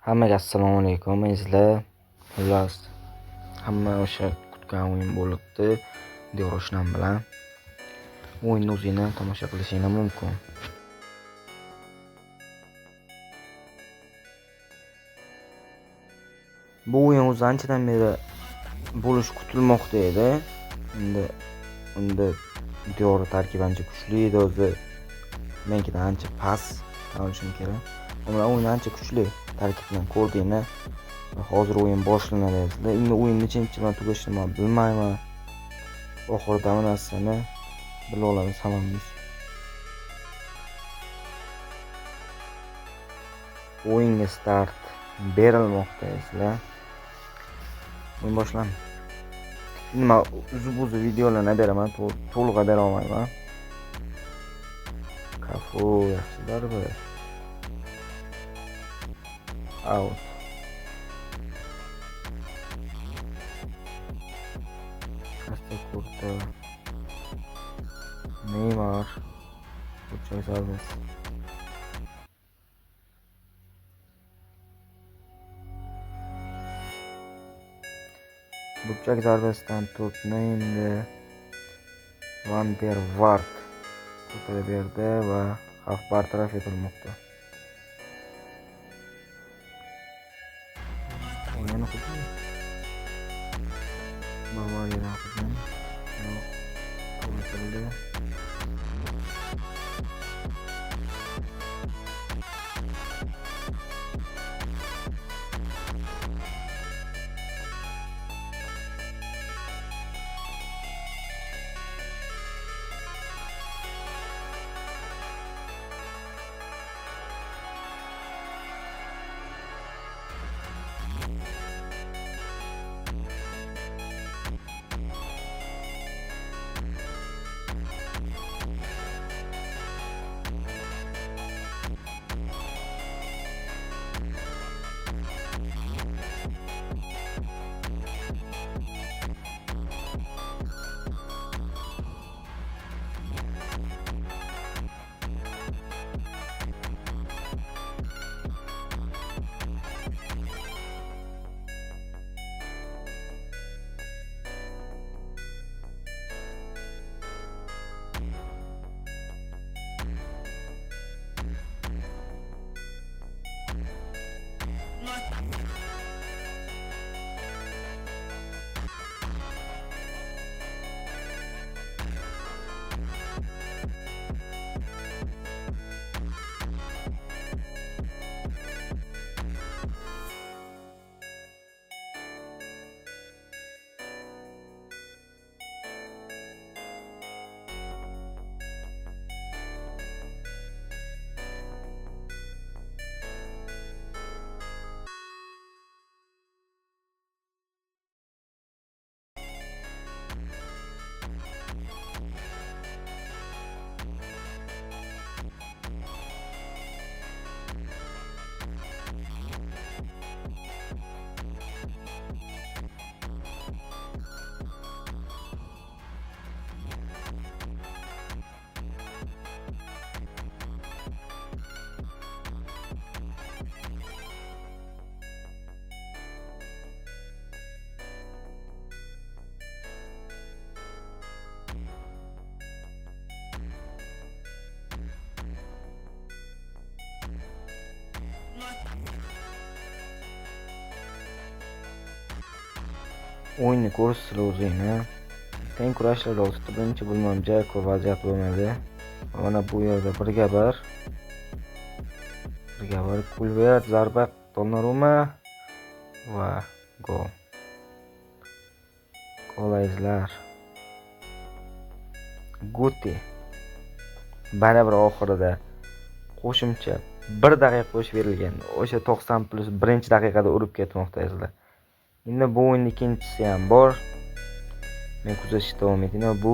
Hammaga assalomu alaykum. Sizlar xullas hamma o'sha kutgan o'yin bo'libdi. Diyoroshnam bilan o'yinni o'zingizlar tomosha qilishingiz mumkin. Bu o'yin o'zi anchadan beri bo'lish kutilmoqda edi. Unda Diyor tarkibi ancha kuchli edi o'zi. Menkidan ancha past olishim kerak. Ular o'yin ancha kuchli tarkibni ko'rdinglar. Hozir o'yin boshlanadi. Endi o'yin nechinchi bilan tugashini bilmayman. Oxirida hamma narsani bila olamiz hammamiz. O'yinga start berilmoqda sizlar. O'yin boshlandi. Nima uzib videolarni beraman, to'liq bera olmayman. Kafu yaxshi darba. Out. Hasta kurta. Neymar. Burchak zarbasi. Burchak zarbasidan to'pni endi Van der Vaart ko'tarib berdi va xavf bartaraf etilmoqda. O'yin hujum. Bavariya hujum. To'g'ri. O'yinni ko'rsizlar o'zinglar. Teng kurashlar oldi. Birinchi bo'lim joy ko'p vaziyat bo'lmadi. Mana bu yerda birga bir Kulver zarba Donnarumma va gol. Qo'laylar. Guti. Barabir oxirida qo'shimcha 1 daqiqa qo'shib berilgan. O'sha 90+1 daqiqada urib ketmoqdasizlar. Endi bu o'yinning ikkinchisi ham bor. Men kuzatishga davom etaman. Bu